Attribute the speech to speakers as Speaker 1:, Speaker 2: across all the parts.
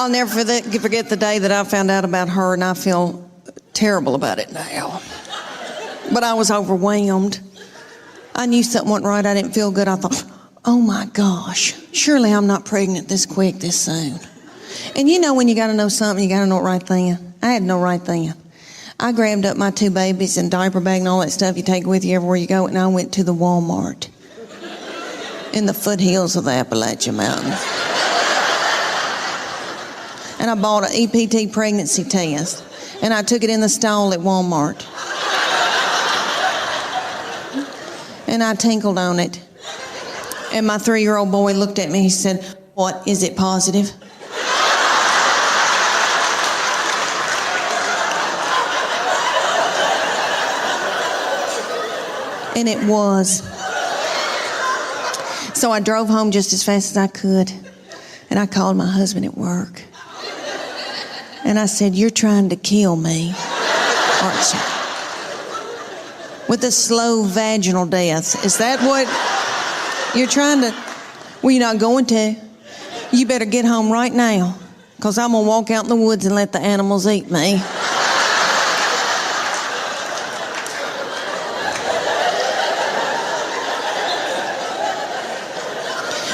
Speaker 1: I'll never forget the day that I found out about her, and I feel terrible about it now. But I was overwhelmed. I knew something wasn't right. I didn't feel good. I thought, oh my gosh, surely I'm not pregnant this quick, this soon. And you know when you got to know something, you got to know it right then. I had no right then. I grabbed up my 2 babies and diaper bag and all that stuff you take with you everywhere you go, and I went to the Walmart in the foothills of the Appalachian Mountains. And I bought an EPT pregnancy test, and I took it in the stall at Walmart. And I tinkled on it. And my 3-year-old boy looked at me, he said, "What, is it positive?" And it was. So I drove home just as fast as I could, and I called my husband at work. And I said, "You're trying to kill me, aren't you? With a slow vaginal death. Is that what you're trying to?" "Well, you're not going to. You better get home right now, because I'm going to walk out in the woods and let the animals eat me."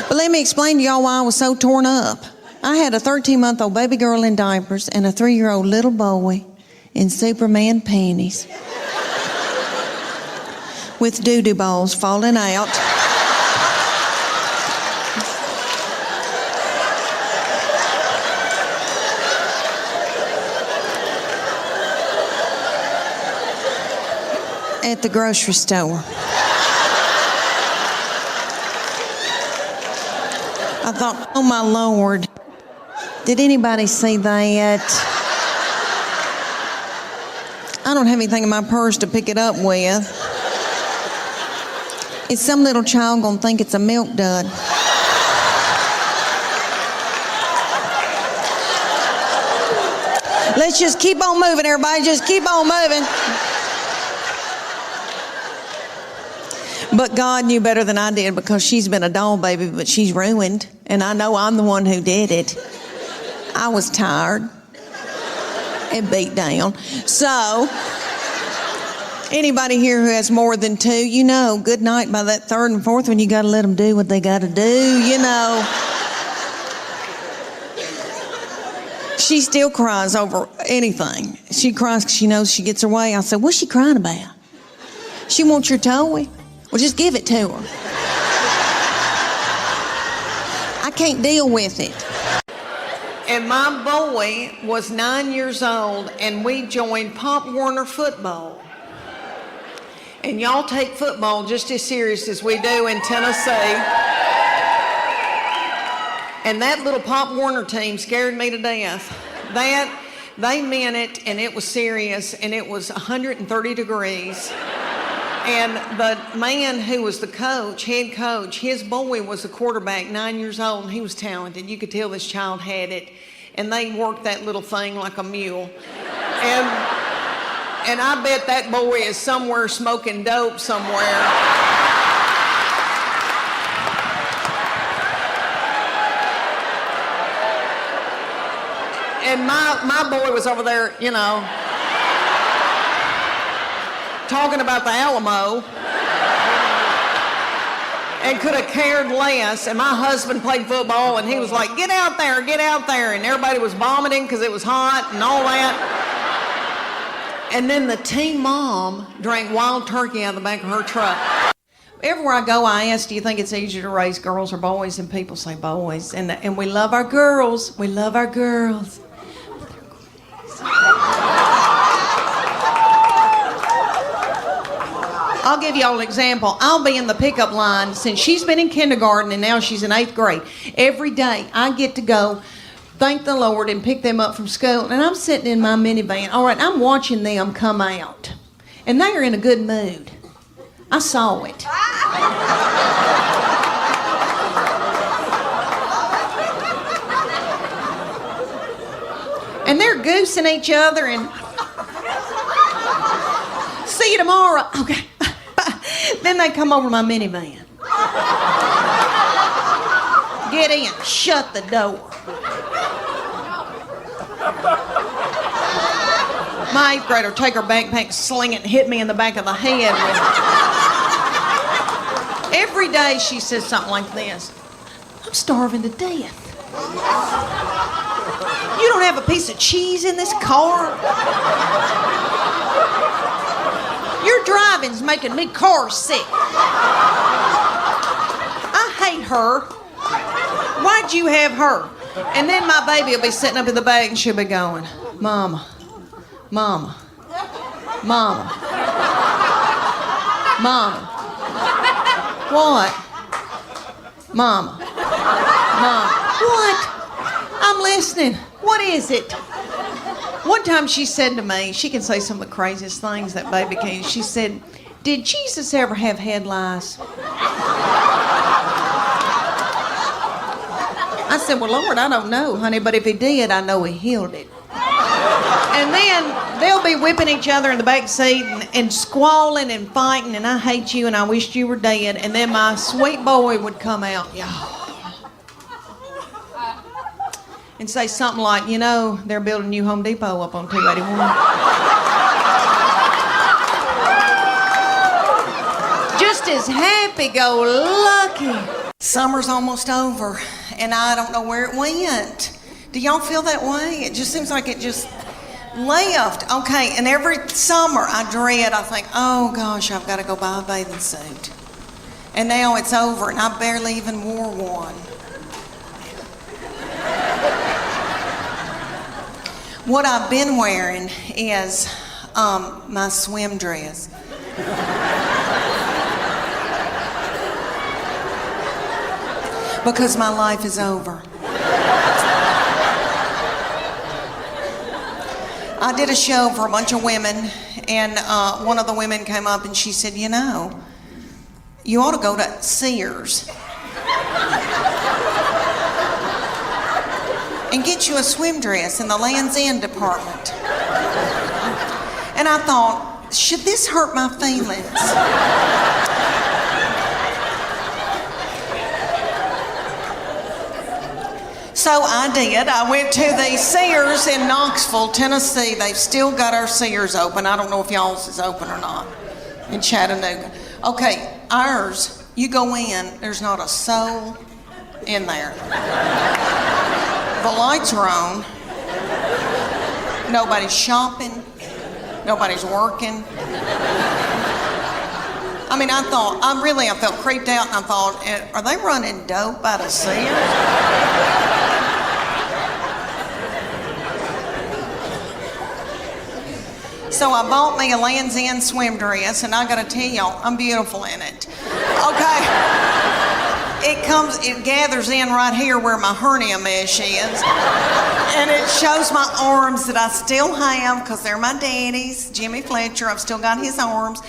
Speaker 1: But let me explain to y'all why I was so torn up. I had a 13-month-old baby girl in diapers and a 3-year-old little boy in Superman panties with doo-doo balls falling out. At the grocery store. I thought, oh my Lord, did anybody see that? I don't have anything in my purse to pick it up with. Is some little child gonna think it's a milk dud? Let's just keep on moving, everybody. Just keep on moving. But God knew better than I did, because she's been a doll baby, but she's ruined. And I know I'm the one who did it. I was tired and beat down. So, anybody here who has more than 2, you know, good night by that 3rd and 4th one, you got to let them do what they got to do, you know. She still cries over anything. She cries because she knows she gets her way. I said, "What's she crying about?" "She wants your toy." "Well, just give it to her." I can't deal with it. And my boy was 9 years old, and we joined Pop Warner football. And y'all take football just as serious as we do in Tennessee. And that little Pop Warner team scared me to death. They meant it, and it was serious, and it was 130 degrees. And the man who was the coach, head coach, his boy was a quarterback, 9 years old, and he was talented. You could tell this child had it. And they worked that little thing like a mule. And I bet that boy is somewhere smoking dope somewhere. And my boy was over there, you know, talking about the Alamo, and could have cared less. And my husband played football, and he was like, get out there, and everybody was vomiting because it was hot and all that. And then the team mom drank wild turkey out of the back of her truck. Everywhere I go, I ask, do you think it's easier to raise girls or boys? And people say boys. And we love our girls. We love our girls. I'll give y'all an example. I'll be in the pickup line since she's been in kindergarten, and now she's in 8th grade. Every day I get to go thank the Lord and pick them up from school. And I'm sitting in my minivan. All right, I'm watching them come out. And they are in a good mood. I saw it. And they're goosing each other and see you tomorrow. Okay. Then they come over to my minivan. Get in. Shut the door. My 8th grader take her backpack, sling it, and hit me in the back of the head with it. Every day she says something like this. I'm starving to death. You don't have a piece of cheese in this car? Your driving's making me car sick. I hate her. Why'd you have her? And then my baby will be sitting up in the back and she'll be going, Mama, Mama, Mama, Mama. What? Mama, Mom. What? I'm listening. What is it? One time she said to me, she can say some of the craziest things, that baby can. She said, did Jesus ever have head lice? I said, well, Lord, I don't know, honey, but if he did, I know he healed it. And then they'll be whipping each other in the back seat and squalling and fighting, and I hate you and I wished you were dead. And then my sweet boy would come out, and say something like, you know, they're building a new Home Depot up on 281. Just as happy-go-lucky. Summer's almost over, and I don't know where it went. Do y'all feel that way? It just seems like it just left. Okay, and every summer I think, oh gosh, I've got to go buy a bathing suit. And now it's over, and I barely even wore one. What I've been wearing is my swim dress. Because my life is over. I did a show for a bunch of women, and one of the women came up and she said, you know, you ought to go to Sears and get you a swim dress in the Land's End department. And I thought, should this hurt my feelings? So I did. I went to the Sears in Knoxville, Tennessee. They've still got our Sears open. I don't know if y'all's is open or not in Chattanooga. Okay, ours, you go in, there's not a soul in there. The lights are on. Nobody's shopping. Nobody's working. I mean, I felt creeped out, and I thought, are they running dope out of Sears? So I bought me a Land's End swim dress, and I gotta tell y'all, I'm beautiful in it. Okay. It gathers in right here where my hernia mesh is. And it shows my arms that I still have, because they're my daddy's. Jimmy Fletcher, I've still got his arms.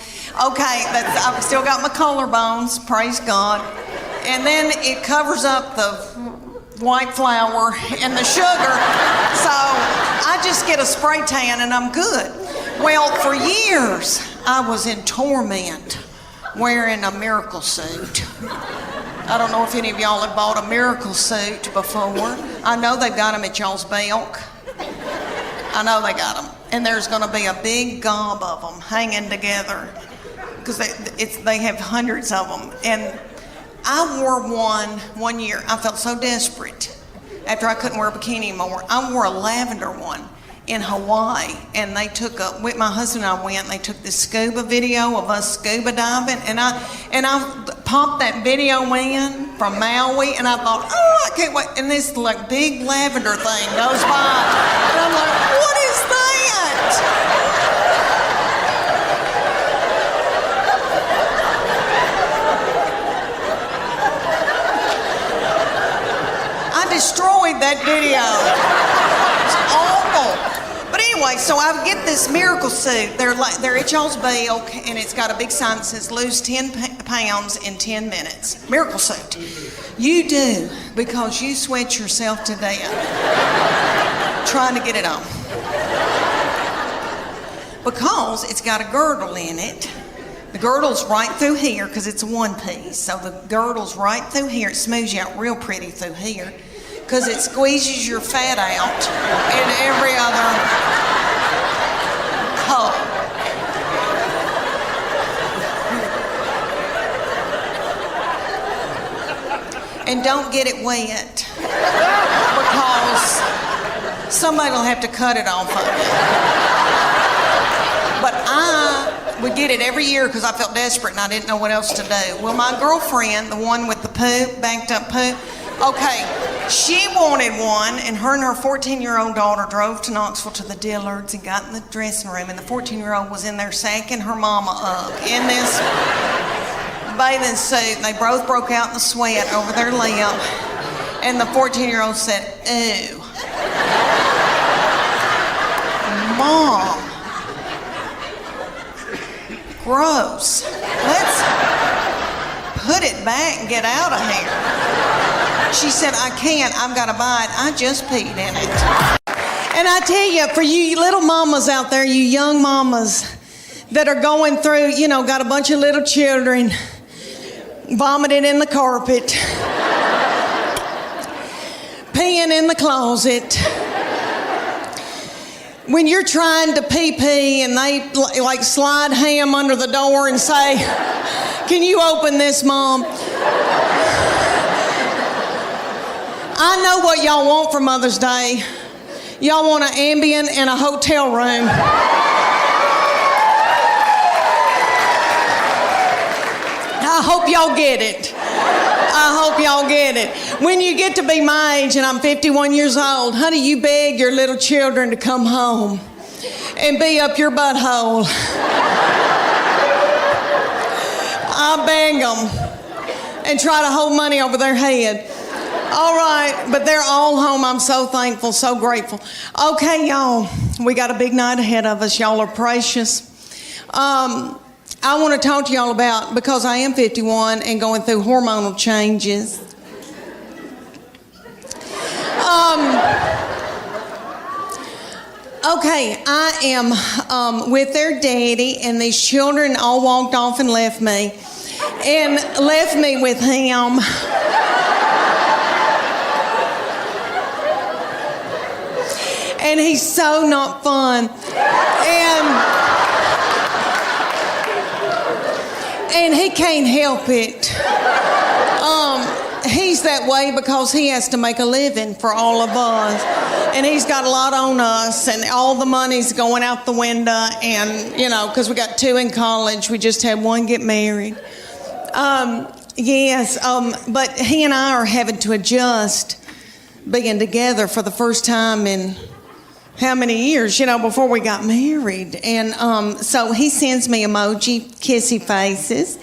Speaker 1: Okay, I've still got my collarbones, praise God. And then it covers up the white flour and the sugar. So I just get a spray tan and I'm good. Well, for years, I was in torment wearing a miracle suit. I don't know if any of y'all have bought a miracle suit before. I know they've got them at y'all's Belk. I know they got them. And there's going to be a big gob of them hanging together, because they have hundreds of them. And I wore one year. I felt so desperate after I couldn't wear a bikini anymore. I wore a lavender one in Hawaii, and my husband and I went, and they took this scuba video of us scuba diving, and I popped that video in from Maui, and I thought, oh, I can't wait, and this like big lavender thing goes by, and I'm like, what is that? I destroyed that video. It's awful. But anyway, so I get this miracle suit. They're at y'all's Belk, and it's got a big sign that says lose 10 pounds in 10 minutes. Miracle suit. You do, because you sweat yourself to death trying to get it on. Because it's got a girdle in it. The girdle's right through here, because it's a one piece. So the girdle's right through here. It smooths you out real pretty through here, because it squeezes your fat out and every other And don't get it wet because somebody will have to cut it off of you. But I would get it every year because I felt desperate and I didn't know what else to do. Well, my girlfriend, the one with the poop, banked up poop, okay, she wanted one, and her 14-year-old daughter drove to Knoxville to the Dillards and got in the dressing room, and the 14-year-old was in there sacking her mama up in this bathing suit, and they both broke out in the sweat over their lip, and the 14-year-old said, "Ew. Mom. Gross. Let's put it back and get out of here." She said, "I can't. I've got to buy it. I just peed in it." And I tell you, for you little mamas out there, you young mamas that are going through, got a bunch of little children vomiting in the carpet, peeing in the closet. When you're trying to pee and they like slide ham under the door and say, "Can you open this, Mom?" I know what y'all want for Mother's Day. Y'all want an Ambien and a hotel room. I hope y'all get it. I hope y'all get it. When you get to be my age, and I'm 51 years old, honey, you beg your little children to come home and be up your butthole. I beg them and try to hold money over their head. All right, but they're all home. I'm so thankful, so grateful. Okay, y'all, we got a big night ahead of us. Y'all are precious. I want to talk to y'all about, because I am 51 and going through hormonal changes. Okay, I am with their daddy, and these children all walked off and left me with him. And he's so not fun. And he can't help it. He's that way because he has to make a living for all of us. And he's got a lot on us, and all the money's going out the window. And, because we got 2 in college, we just had 1 get married. But he and I are having to adjust being together for the first time in how many years, before we got married. And so he sends me emoji, kissy faces,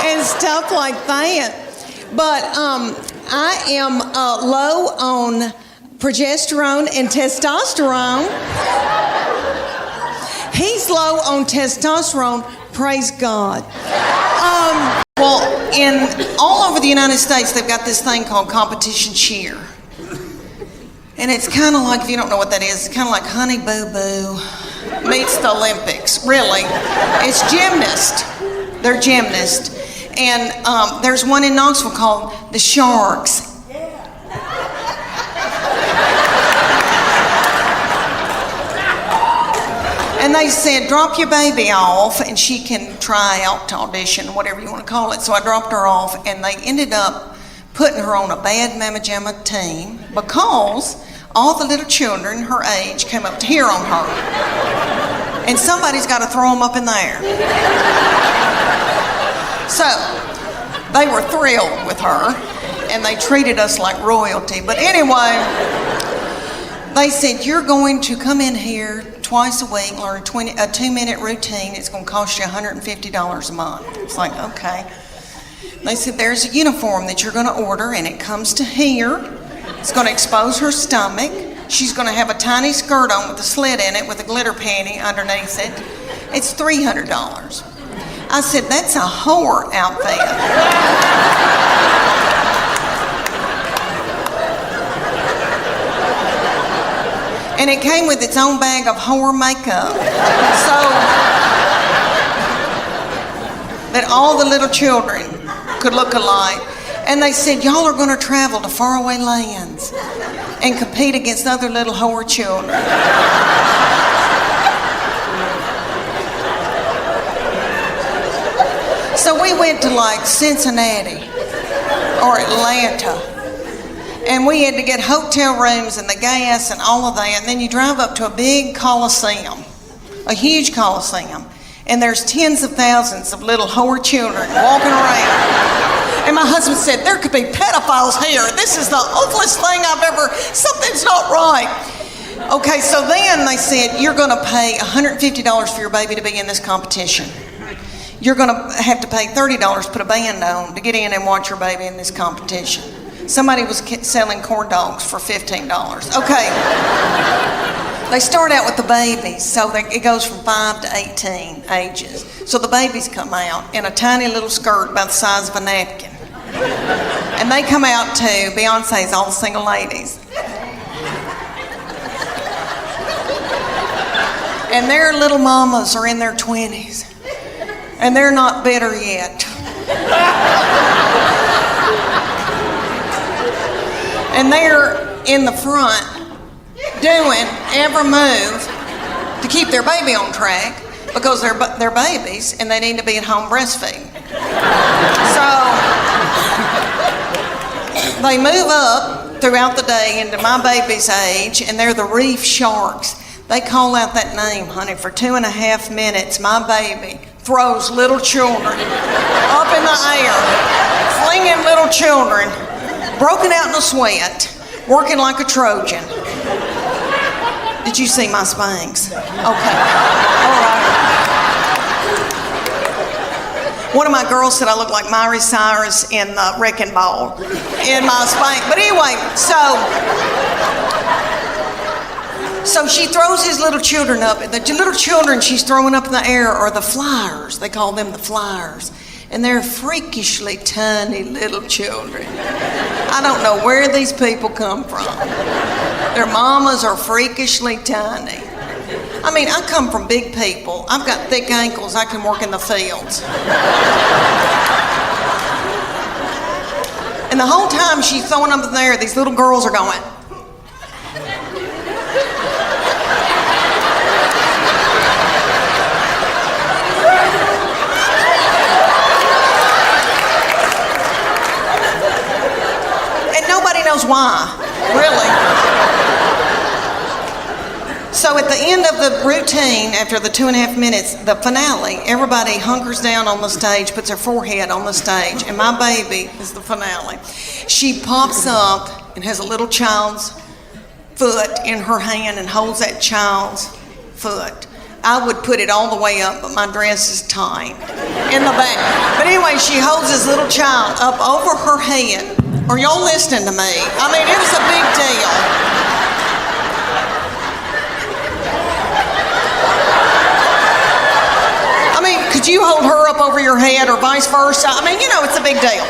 Speaker 1: and stuff like that. But I am low on progesterone and testosterone. He's low on testosterone, praise God. Well, all over the United States, they've got this thing called competition cheer. And it's kind of like, if you don't know what that is, it's kind of like Honey Boo Boo meets the Olympics, really. It's gymnast. They're gymnasts. And there's one in Knoxville called the Sharks. And they said, drop your baby off and she can try out to audition, whatever you want to call it. So I dropped her off, and they ended up putting her on a bad Mama Jamma team because all the little children her age came up to hear on her. And somebody's got to throw them up in there. So they were thrilled with her, and they treated us like royalty. But anyway, they said, you're going to come in here twice a week, learn a 2-minute routine. It's going to cost you $150 a month. It's like, okay. They said, there's a uniform that you're going to order, and it comes to here. It's going to expose her stomach. She's going to have a tiny skirt on with a slit in it with a glitter panty underneath it. It's $300. I said, that's a whore outfit. And it came with its own bag of whore makeup. So that all the little children could look alike. And they said, y'all are going to travel to faraway lands and compete against other little whore children. So we went to like Cincinnati or Atlanta, and we had to get hotel rooms and the gas and all of that, and then you drive up to a big coliseum, a huge coliseum, and there's tens of thousands of little whore children walking around. And my husband said, there could be pedophiles here. This is the awfulest thing I've ever, something's not right. Okay, so then they said, you're gonna pay $150 for your baby to be in this competition. You're gonna have to pay $30 to put a band on to get in and watch your baby in this competition. Somebody was selling corn dogs for $15. Okay. They start out with the babies, so it goes from 5 to 18 ages. So the babies come out in a tiny little skirt about the size of a napkin. And they come out to Beyonce's All the Single Ladies. And their little mamas are in their 20s. And they're not bitter yet. And they're in the front doing every move to keep their baby on track because they're babies and they need to be at home breastfeeding. So they move up throughout the day into my baby's age, and they're the reef sharks. They call out that name, honey, for 2.5 minutes. My baby throws little children up in the air, flinging little children, broken out in a sweat, working like a Trojan. Did you see my Spanx? Okay, all right. One of my girls said I look like Miley Cyrus in the Wrecking Ball in my Spanx. But anyway, so she throws his little children up. The little children she's throwing up in the air are the flyers. They call them the flyers. And they're freakishly tiny little children. I don't know where these people come from. Their mamas are freakishly tiny. I mean, I come from big people. I've got thick ankles. I can work in the fields. And the whole time she's throwing them in there, these little girls are going. Knows why, really. So at the end of the routine, after the 2.5 minutes, the finale, everybody hunkers down on the stage, puts their forehead on the stage, and my baby is the finale. She pops up and has a little child's foot in her hand and holds that child's foot. I would put it all the way up, but my dress is tight in the back. But anyway, she holds this little child up over her head. Are y'all listening to me? I mean, it was a big deal. I mean, could you hold her up over your head or vice versa? I mean, you know, it's a big deal.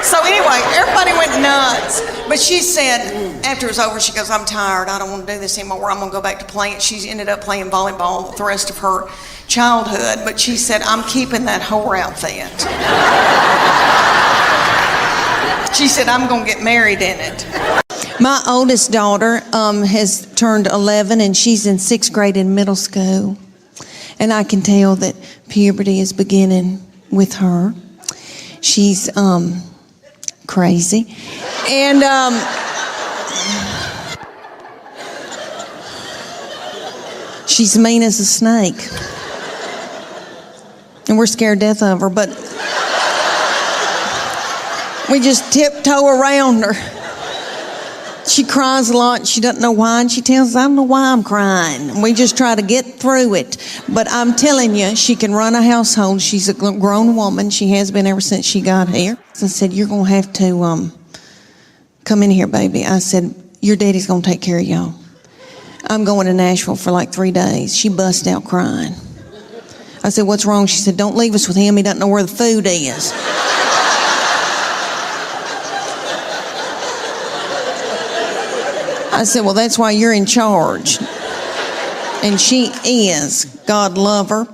Speaker 1: So anyway, everybody went nuts. But she said, after it was over, she goes, I'm tired. I don't want to do this anymore. I'm going to go back to playing. She ended up playing volleyball the rest of her childhood. But she said, I'm keeping that whore outfit. She said, I'm going to get married in it. My oldest daughter has turned 11, and she's in 6th grade in middle school. And I can tell that puberty is beginning with her. She's crazy. And she's mean as a snake. And we're scared to death of her, but we just tiptoe around her. She cries a lot. She doesn't know why, and she tells us, I don't know why I'm crying. And we just try to get through it. But I'm telling you, she can run a household. She's a grown woman. She has been ever since she got here. So I said, you're going to have to come in here, baby. I said, your daddy's going to take care of y'all. I'm going to Nashville for like 3 days. She bust out crying. I said, what's wrong? She said, don't leave us with him. He doesn't know where the food is. I said, well, that's why you're in charge. And she is. God love her.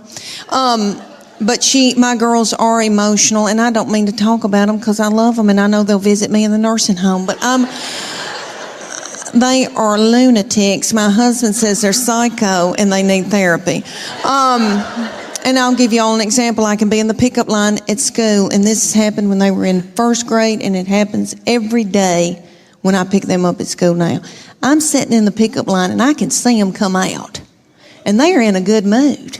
Speaker 1: But my girls are emotional, and I don't mean to talk about them because I love them, and I know they'll visit me in the nursing home. But they are lunatics. My husband says they're psycho, and they need therapy. And I'll give you all an example. I can be in the pickup line at school, and this happened when they were in first grade, and it happens every day when I pick them up at school now. I'm sitting in the pickup line, and I can see them come out, and they are in a good mood.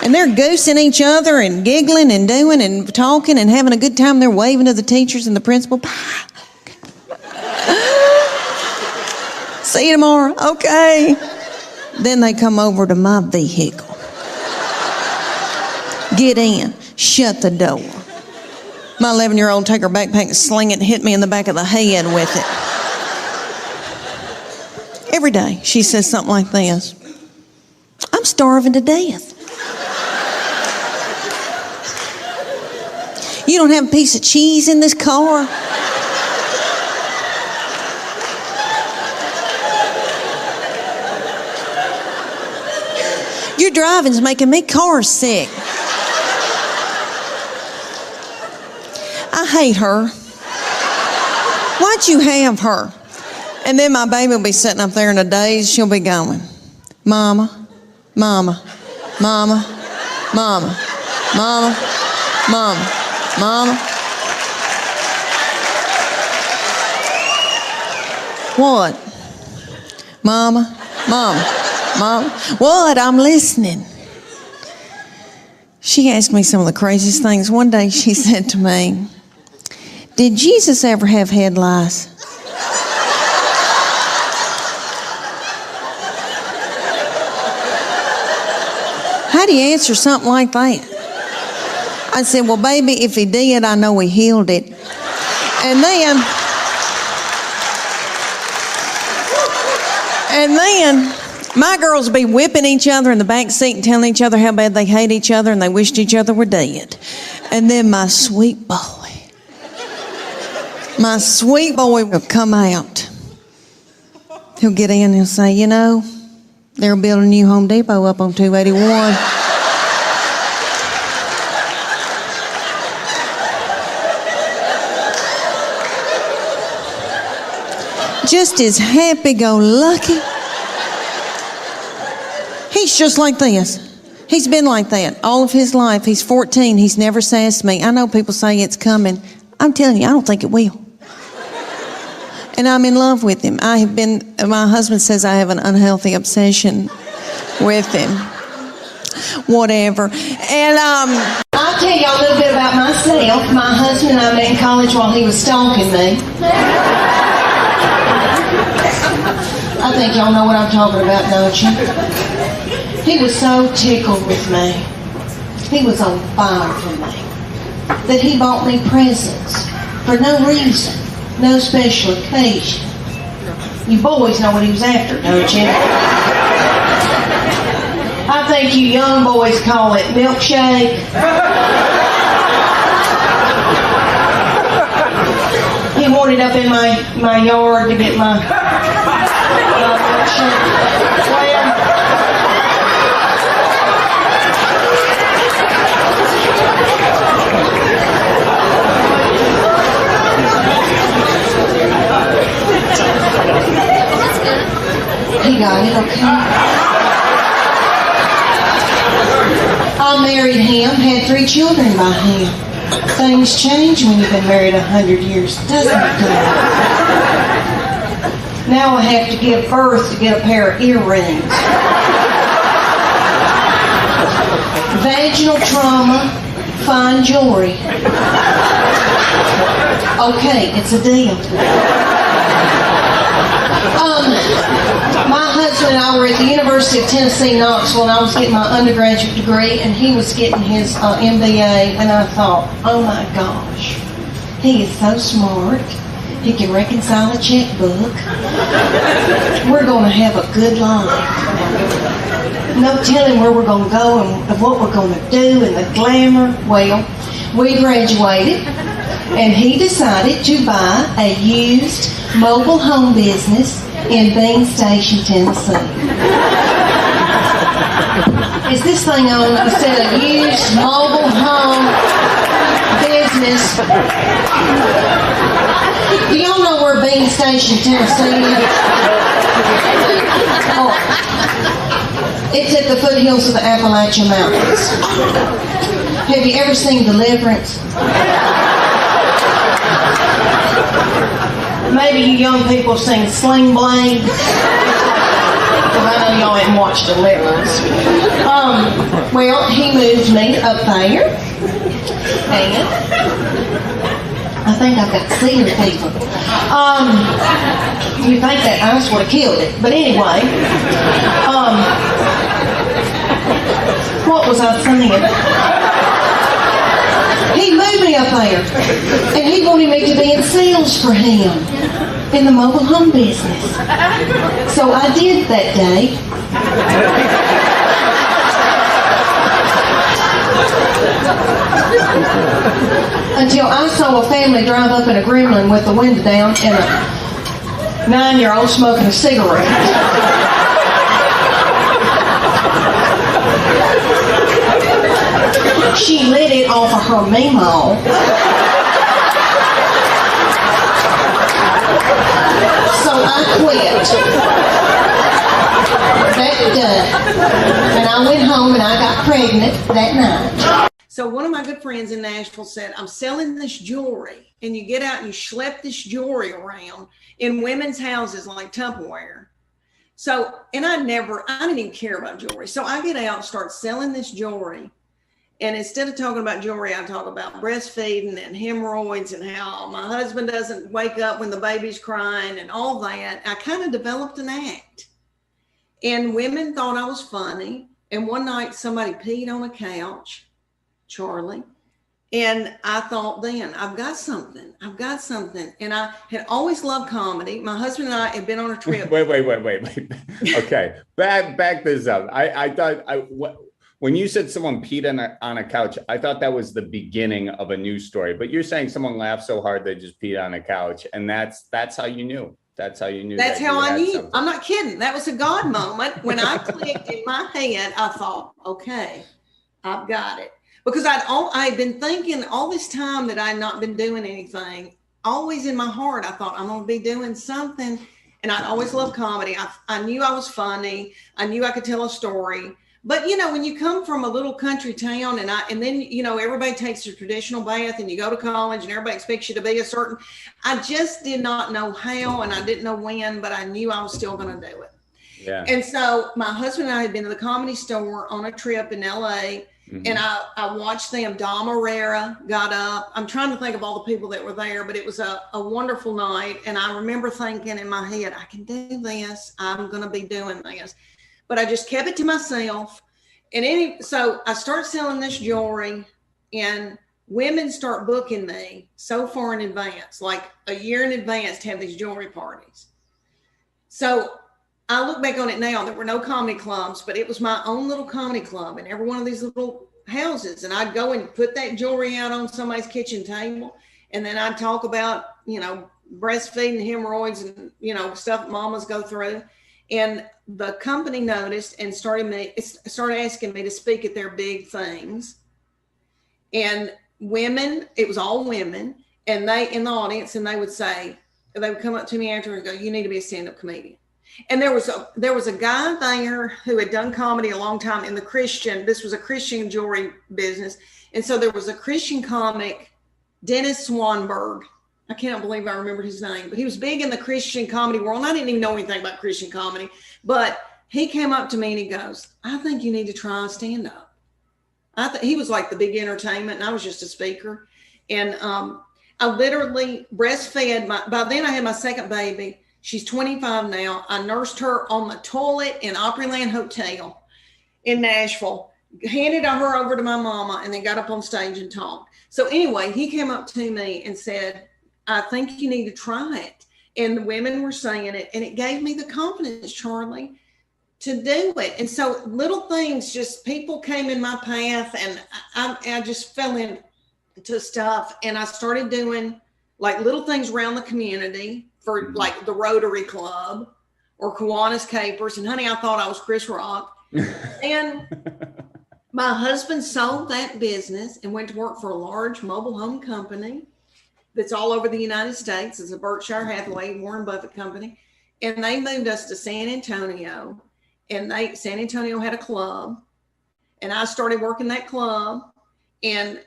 Speaker 1: And they're goosing each other and giggling and doing and talking and having a good time. They're waving to the teachers and the principal. See you tomorrow. Okay. Then they come over to my vehicle. Get in. Shut the door. My 11-year-old take her backpack and sling it and hit me in the back of the head with it. Every day she says something like this. I'm starving to death. You don't have a piece of cheese in this car? Your driving's making me car sick. I hate her. Why'd you have her? And then my baby will be sitting up there in a daze. She'll be going, Mama, Mama, Mama, Mama, Mama, Mama, Mama. What? Mama, Mama, Mama. What? I'm listening. She asked me some of the craziest things. One day she said to me, did Jesus ever have head lice? How do you answer something like that? I said, well, baby, if he did, I know he healed it. And then my girls be whipping each other in the back seat and telling each other how bad they hate each other and they wished each other were dead. And then my sweet boy will come out. He'll get in and he'll say, you know, they're building a new Home Depot up on 281. Just as happy-go-lucky. He's just like this. He's been like that all of his life. He's 14. He's never sassed me. I know people say it's coming. I'm telling you, I don't think it will. And I'm in love with him. My husband says I have an unhealthy obsession with him. Whatever. And I'll tell you a little bit about myself. My husband and I met in college while he was stalking me. I think y'all know what I'm talking about, don't you? He was so tickled with me. He was on fire for me. That he bought me presents for no reason, no special occasion. You boys know what he was after, don't you? I think you young boys call it milkshake. He wanted up in my yard to get my milkshake. He got it, okay. I married him, had 3 children by him. Things change when you've been married 100 years, doesn't it? Now I have to give birth to get a pair of earrings. Vaginal trauma, fine jewelry. Okay, it's a deal. My husband and I were at the University of Tennessee, Knoxville, and I was getting my undergraduate degree, and he was getting his MBA, and I thought, oh my gosh, he is so smart. He can reconcile a checkbook. We're going to have a good life. No telling where we're going to go and what we're going to do and the glamour. Well, we graduated, and he decided to buy a used mobile home business in Bean Station, Tennessee. Is this thing on? I said a used mobile home business. Do y'all know where Bean Station, Tennessee is? Oh, it's at the foothills of the Appalachian Mountains. Have you ever seen Deliverance? Maybe you young people have seen Sling Blade. Because I know y'all haven't watched Deliverance. Well, he moved me up there. And I think I've got cedar fever. You think that ice would have killed it. But anyway, what was I saying? He moved me up there, and he wanted me to be in sales for him in the mobile home business. So I did that day. Until I saw a family drive up in a Gremlin with the window down and a 9-year-old smoking a cigarette. She lit it off of her Meemaw. So I quit that day. And I went home and I got pregnant that night. So one of my good friends in Nashville said, I'm selling this jewelry. And you get out and you schlep this jewelry around in women's houses like Tupperware. So, and I didn't even care about jewelry. So I get out and start selling this jewelry. And instead of talking about jewelry, I talk about breastfeeding and hemorrhoids and how my husband doesn't wake up when the baby's crying and all that. I kind of developed an act. And women thought I was funny. And one night somebody peed on a couch, Charlie. And I thought then, I've got something. And I had always loved comedy. My husband and I had been on a trip.
Speaker 2: Wait. Okay, back this up. I thought when you said someone peed on a couch, I thought that was the beginning of a news story. But you're saying someone laughed so hard they just peed on a couch, and that's how you knew. That's how you knew.
Speaker 1: That's how I knew. Something. I'm not kidding. That was a God moment. When I clicked in my head, I thought, okay, I've got it. Because I'd been thinking all this time that I had not been doing anything. Always in my heart, I thought I'm going to be doing something. And I'd always loved comedy. I knew I was funny. I knew I could tell a story. But, you know, when you come from a little country town and then, you know, everybody takes their traditional bath and you go to college and everybody expects you to be I just did not know how and I didn't know when, but I knew I was still going to do it.
Speaker 2: Yeah.
Speaker 1: And so my husband and I had been to the Comedy Store on a trip in LA. Mm-hmm. And I watched them. Dom Herrera got up. I'm trying to think of all the people that were there, but it was a wonderful night. And I remember thinking in my head, I can do this. I'm going to be doing this. But I just kept it to myself. And so I start selling this jewelry and women start booking me so far in advance, like a year in advance to have these jewelry parties. So I look back on it now, there were no comedy clubs, but it was my own little comedy club in every one of these little houses. And I'd go and put that jewelry out on somebody's kitchen table. And then I'd talk about, you know, breastfeeding, hemorrhoids and, you know, stuff mamas go through. And the company noticed and started asking me to speak at their big things. And women, it was all women, and they in the audience, and they would come up to me afterwards and go, you need to be a stand-up comedian. And there was a guy there who had done comedy a long time in this was a Christian jewelry business. And so there was a Christian comic, Dennis Swanberg. I cannot believe I remembered his name, but he was big in the Christian comedy world. And I didn't even know anything about Christian comedy, but he came up to me and he goes, I think you need to try stand-up. He was like the big entertainment and I was just a speaker. And I literally breastfed by then I had my second baby. She's 25 now. I nursed her on the toilet in Opryland Hotel in Nashville, handed her over to my mama, and then got up on stage and talked. So anyway, he came up to me and said, I think you need to try it. And the women were saying it, and it gave me the confidence, Charlie, to do it. And so little things, just people came in my path, and I just fell into stuff. And I started doing like little things around the community for like the Rotary Club or Kiwanis Capers. And honey, I thought I was Chris Rock. And my husband sold that business and went to work for a large mobile home company. that's all over the United States. It's a Berkshire Hathaway, Warren Buffett company. And they moved us to San Antonio. And San Antonio had a club. And I started working that club. And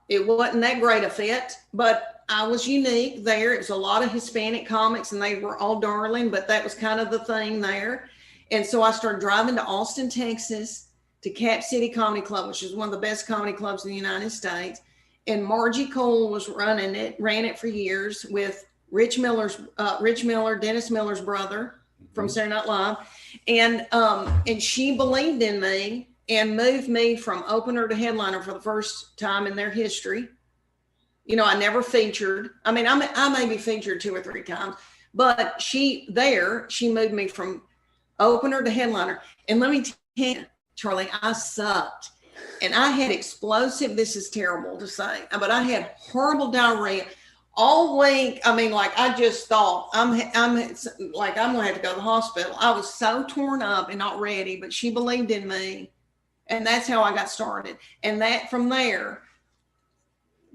Speaker 1: it wasn't that great a fit, but I was unique there. It was a lot of Hispanic comics, and they were all darling, but that was kind of the thing there. And so I started driving to Austin, Texas, to Cap City Comedy Club, which is one of the best comedy clubs in the United States. And Margie Cole was ran it for years with Rich Miller, Dennis Miller's brother from Saturday Night Live. And she believed in me and moved me from opener to headliner for the first time in their history. You know, I never featured. I mean, I may be featured 2 or 3 times, but she moved me from opener to headliner. And let me tell you, Charlie, I sucked. And I had explosive, this is terrible to say, but I had horrible diarrhea all week. I mean, like, I just thought I'm like, I'm gonna have to go to the hospital. I was so torn up and not ready, but she believed in me. And that's how I got started. And that from there,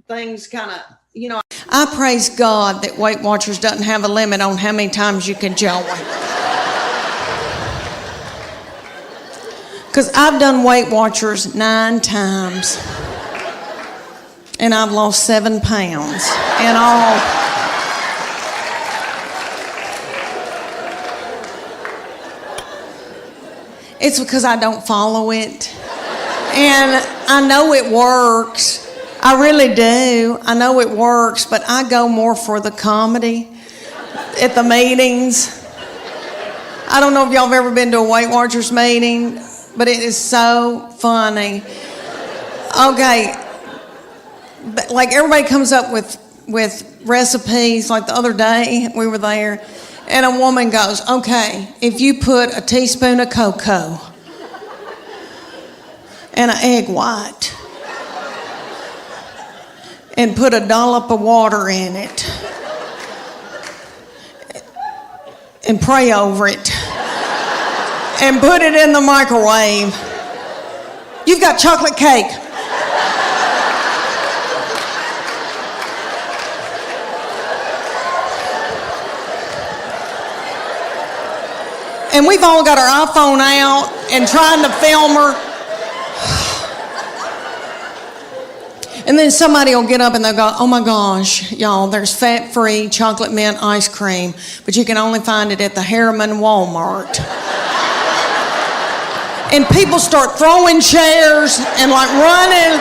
Speaker 1: things kind of, you know. I praise God that Weight Watchers doesn't have a limit on how many times you can join. Because I've done Weight Watchers 9 times. And I've lost 7 pounds in all. It's because I don't follow it. And I know it works. I really do. I know it works, but I go more for the comedy at the meetings. I don't know if y'all have ever been to a Weight Watchers meeting, but it is so funny. Okay. But like, everybody comes up with recipes. Like the other day, we were there, and a woman goes, okay, if you put a teaspoon of cocoa and an egg white and put a dollop of water in it and pray over it and put it in the microwave, you've got chocolate cake. And we've all got our iPhone out and trying to film her. And then somebody will get up and they'll go, oh my gosh, y'all, there's fat-free chocolate mint ice cream, but you can only find it at the Harriman Walmart. And people start throwing chairs and like running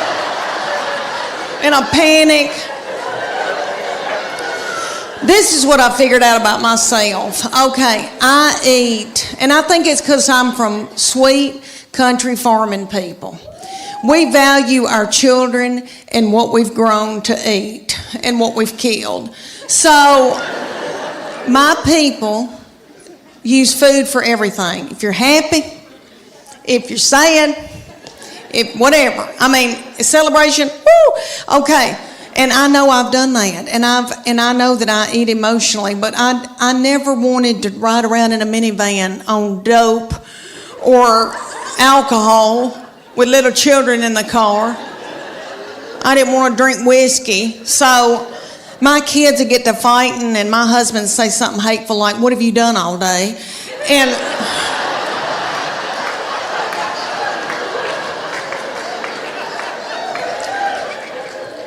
Speaker 1: in a panic. This is what I figured out about myself. Okay, I eat, and I think it's because I'm from sweet country farming people. We value our children and what we've grown to eat and what we've killed. So my people use food for everything. If you're happy, if you're sad, if whatever. I mean, a celebration, woo, okay. And I know I've done that, and I know that I eat emotionally, but I never wanted to ride around in a minivan on dope or alcohol with little children in the car. I didn't want to drink whiskey, so my kids would get to fighting, and my husband would say something hateful like, "What have you done all day?"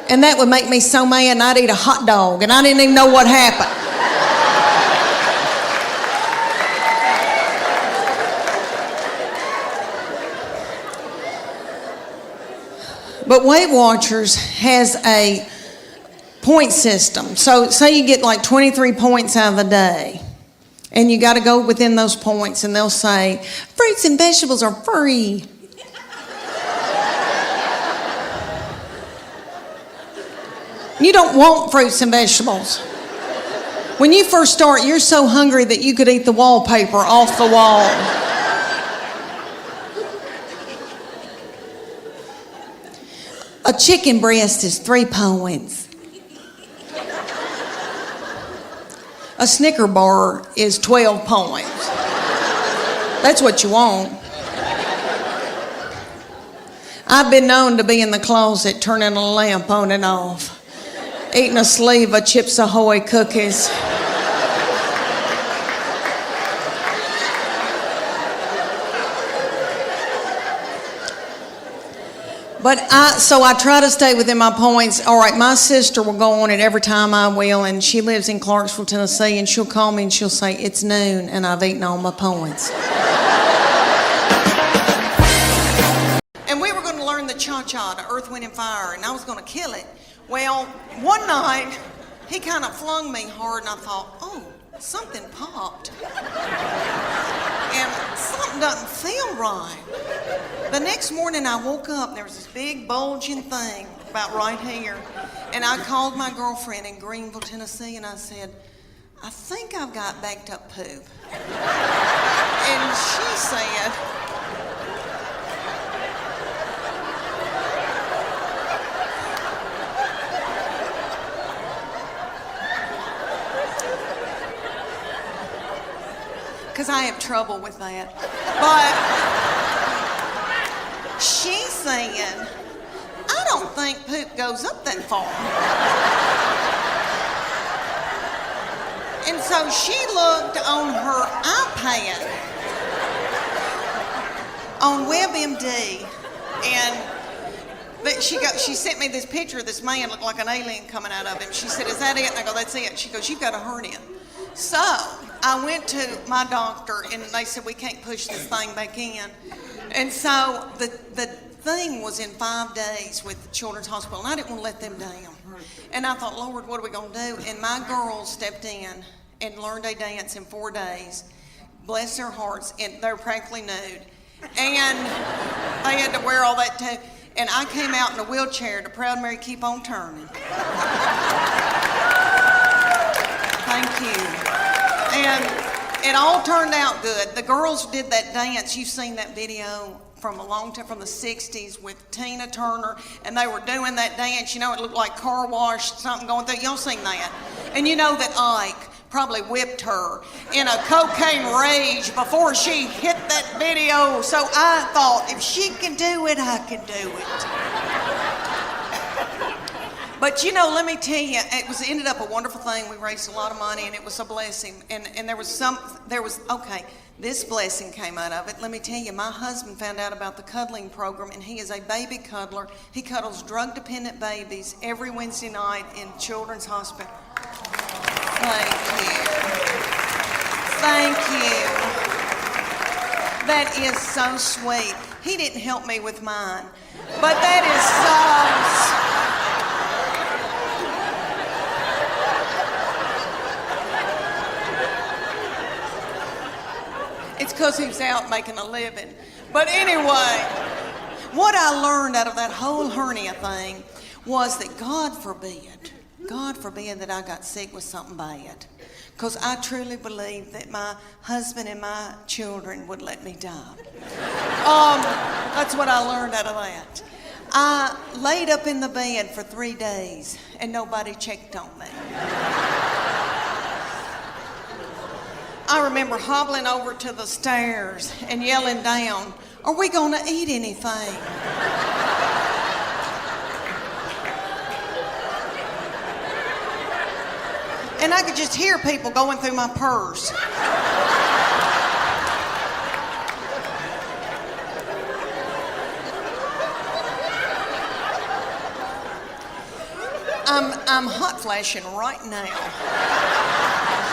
Speaker 1: And that would make me so mad, and I'd eat a hot dog, and I didn't even know what happened. But Weight Watchers has a point system. So say you get like 23 points out of the day, and you got to go within those points, and they'll say, fruits and vegetables are free. You don't want fruits and vegetables. When you first start, you're so hungry that you could eat the wallpaper off the wall. A chicken breast is 3 points. A Snicker bar is 12 points. That's what you want. I've been known to be in the closet turning a lamp on and off. eating a sleeve of Chips Ahoy cookies. But I try to stay within my points. All right, my sister will go on it every time I will, and she lives in Clarksville, Tennessee, and she'll call me and she'll say, it's noon, and I've eaten all my points. And we were going to learn the cha-cha to Earth, Wind, and Fire, and I was going to kill it. Well, one night, he kind of flung me hard, and I thought, oh, something popped. And something doesn't feel right. The next morning I woke up and there was this big bulging thing about right here. And I called my girlfriend in Greenville, Tennessee, and I said, I think I've got backed up poop. And she said, because I have trouble with that. But she said, I don't think poop goes up that far. And so she looked on her iPad on WebMD, but she sent me this picture of this man looked like an alien coming out of him. She said, is that it? And I go, that's it. She goes, you've got a hernia. So I went to my doctor and they said, we can't push this thing back in. And so the thing was in 5 days with Children's Hospital, and I didn't want to let them down. And I thought, Lord, what are we going to do? And my girls stepped in and learned a dance in 4 days. Bless their hearts, and they were practically nude. And they had to wear all that too. And I came out in a wheelchair to Proud Mary Keep On Turning. Thank you. And it all turned out good. The girls did that dance. You've seen that video from a long time, from the 60s with Tina Turner, and they were doing that dance. You know, it looked like car wash, something going through. Y'all seen that? And you know that Ike probably whipped her in a cocaine rage before she hit that video. So I thought, if she can do it, I can do it. But you know, let me tell you, it ended up a wonderful thing. We raised a lot of money, and it was a blessing. And this blessing came out of it. Let me tell you, my husband found out about the cuddling program, and he is a baby cuddler. He cuddles drug-dependent babies every Wednesday night in Children's Hospital. Thank you. Thank you. That is so sweet. He didn't help me with mine, but that is so. It's because he was out making a living. But anyway, what I learned out of that whole hernia thing was that God forbid that I got sick with something bad. Because I truly believe that my husband and my children would let me die. That's what I learned out of that. I laid up in the bed for 3 days and nobody checked on me. I remember hobbling over to the stairs and yelling down, are we going to eat anything? And I could just hear people going through my purse. I'm hot flashing right now.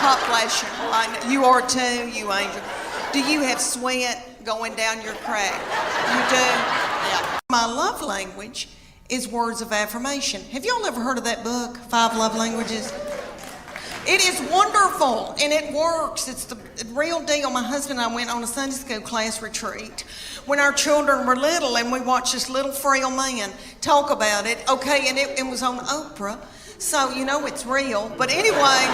Speaker 1: Hot flashing right now. You are too, you angel. Do you have sweat going down your crack? You do? Yeah. My love language is words of affirmation. Have y'all ever heard of that book, 5 Love Languages? It is wonderful, and it works. It's the real deal. My husband and I went on a Sunday school class retreat when our children were little, and we watched this little frail man talk about it. Okay, and it was on Oprah, so you know it's real. But anyway,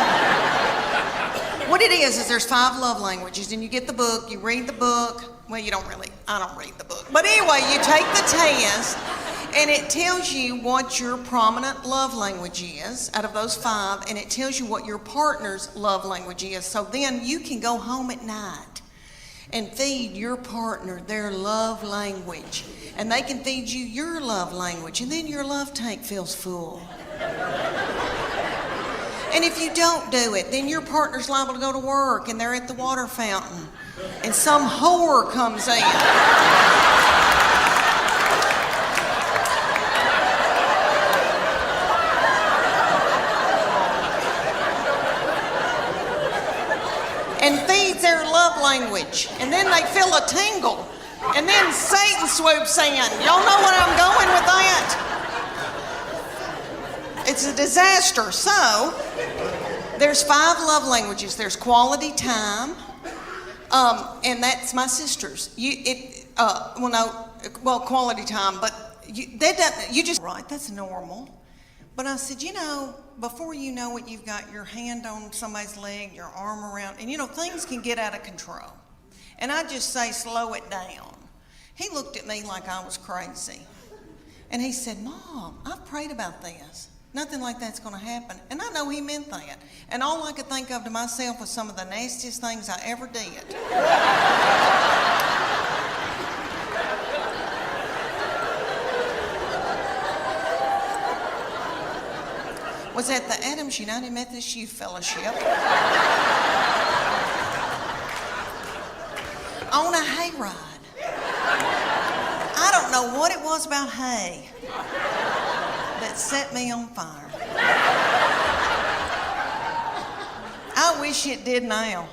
Speaker 1: what it is there's 5 love languages, and you get the book, you read the book. Well, you don't really, I don't read the book. But anyway, you take the test, and it tells you what your prominent love language is out of those 5, and it tells you what your partner's love language is. So then you can go home at night and feed your partner their love language, and they can feed you your love language, and then your love tank feels full. And if you don't do it, then your partner's liable to go to work and they're at the water fountain and some whore comes in. And feeds their love language. And then they feel a tingle. And then Satan swoops in. Y'all know where I'm going with that? It's a disaster. So, there's 5 love languages. There's quality time. And that's my sister's. Quality time, but you just, right, that's normal. But I said, before you know it, you've got your hand on somebody's leg, your arm around, and things can get out of control. And I just say, slow it down. He looked at me like I was crazy. And he said, Mom, I've prayed about this. Nothing like that's going to happen. And I know he meant that. And all I could think of to myself was some of the nastiest things I ever did. Was at the Adams United Methodist Youth Fellowship on a hayride. I don't know what it was about hay that set me on fire. I wish it did now,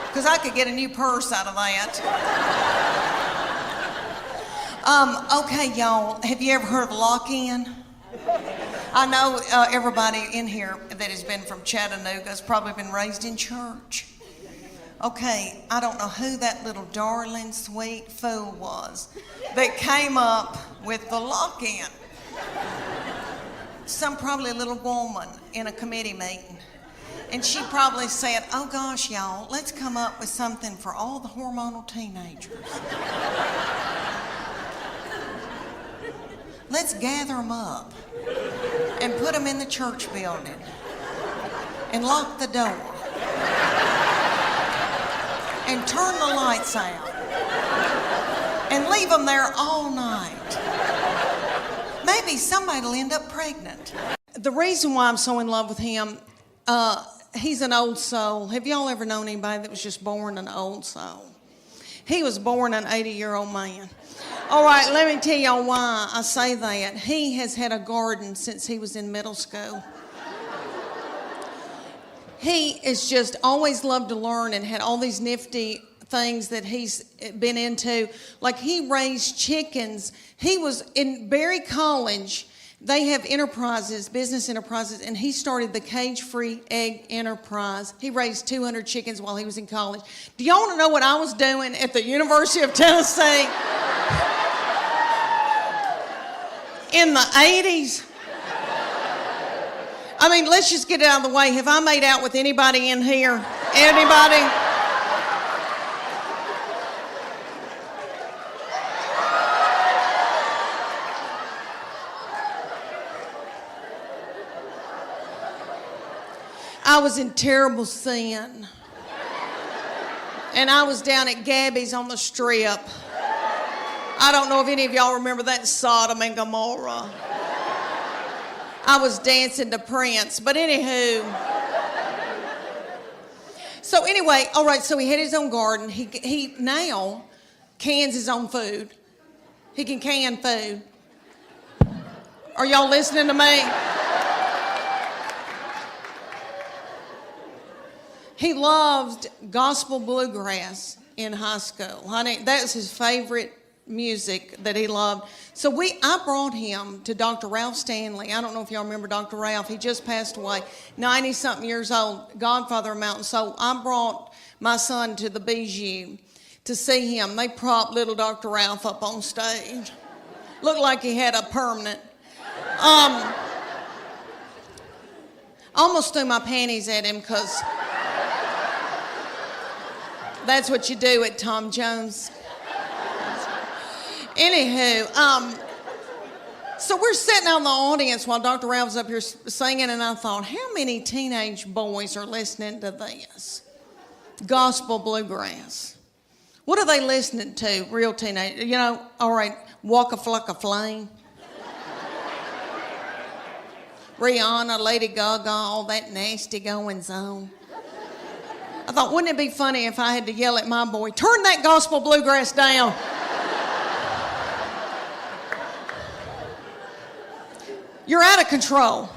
Speaker 1: because I could get a new purse out of that. Okay, y'all, have you ever heard of lock-in? I know everybody in here that has been from Chattanooga has probably been raised in church. Okay, I don't know who that little darling, sweet fool was that came up with the lock-in. Probably a little woman in a committee meeting. And she probably said, oh gosh, y'all, let's come up with something for all the hormonal teenagers. Let's gather them up and put them in the church building and lock the door and turn the lights out and leave them there all night. Maybe somebody will end up pregnant. The reason why I'm so in love with him, he's an old soul. Have y'all ever known anybody that was just born an old soul? He was born an 80-year-old man. All right, let me tell y'all why I say that. He has had a garden since he was in middle school. He has just always loved to learn and had all these nifty things that he's been into. Like he raised chickens. He was in Berry College. They have enterprises, business enterprises, and he started the cage-free egg enterprise. He raised 200 chickens while he was in college. Do y'all want to know what I was doing at the University of Tennessee in the 80s? I mean, let's just get it out of the way. Have I made out with anybody in here? Anybody? I was in terrible sin. And I was down at Gabby's on the Strip. I don't know if any of y'all remember that Sodom and Gomorrah. I was dancing to Prince, but anywho. So anyway, all right, so he had his own garden. He now cans his own food. He can can food. Are y'all listening to me? He loved gospel bluegrass in high school. Honey, that's his favorite music that he loved. So I brought him to Dr. Ralph Stanley. I don't know if y'all remember Dr. Ralph. He just passed away, 90-something years old, godfather of Mountain Soul. I brought my son to the Bijou to see him. They propped little Dr. Ralph up on stage. Looked like he had a permanent. Almost threw my panties at him because that's what you do at Tom Jones. Anywho, so we're sitting out in the audience while Dr. Ralph's up here singing, and I thought, how many teenage boys are listening to this? Gospel bluegrass. What are they listening to, real teenage? All right, Walk a Flock of Flame. Rihanna, Lady Gaga, all that nasty goings on. I thought, wouldn't it be funny if I had to yell at my boy, turn that gospel bluegrass down? You're out of control.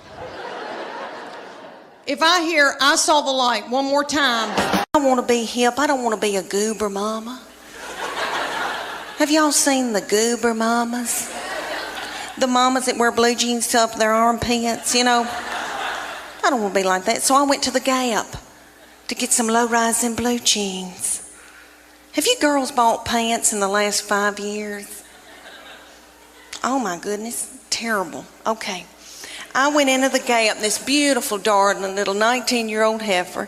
Speaker 1: If I hear, I saw the light one more time, I want to be hip. I don't want to be a goober mama. Have y'all seen the goober mamas? The mamas that wear blue jeans to up their armpits, you know. I don't want to be like that. So I went to the Gap to get some low-rise in blue jeans. Have you girls bought pants in the last 5 years? Oh my goodness, terrible. Okay. I went into the Gap, this beautiful, darling little 19-year-old heifer.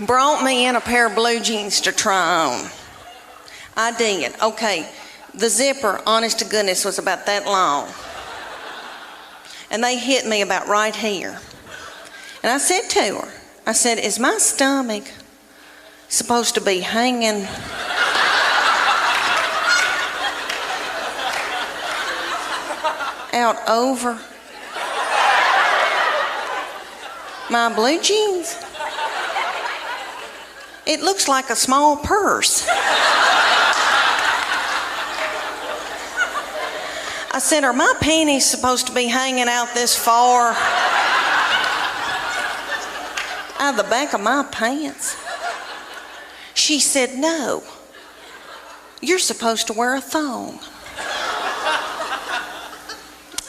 Speaker 1: Brought me in a pair of blue jeans to try on. I did. Okay, the zipper, honest to goodness, was about that long. And they hit me about right here. And I said to her, I said, is my stomach supposed to be hanging out over my blue jeans? It looks like a small purse. I said, are my panties supposed to be hanging out this far? Out of the back of my pants? She said, no. You're supposed to wear a thong.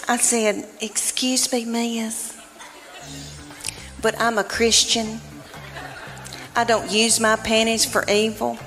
Speaker 1: I said, excuse me, miss, but I'm a Christian. I don't use my panties for evil.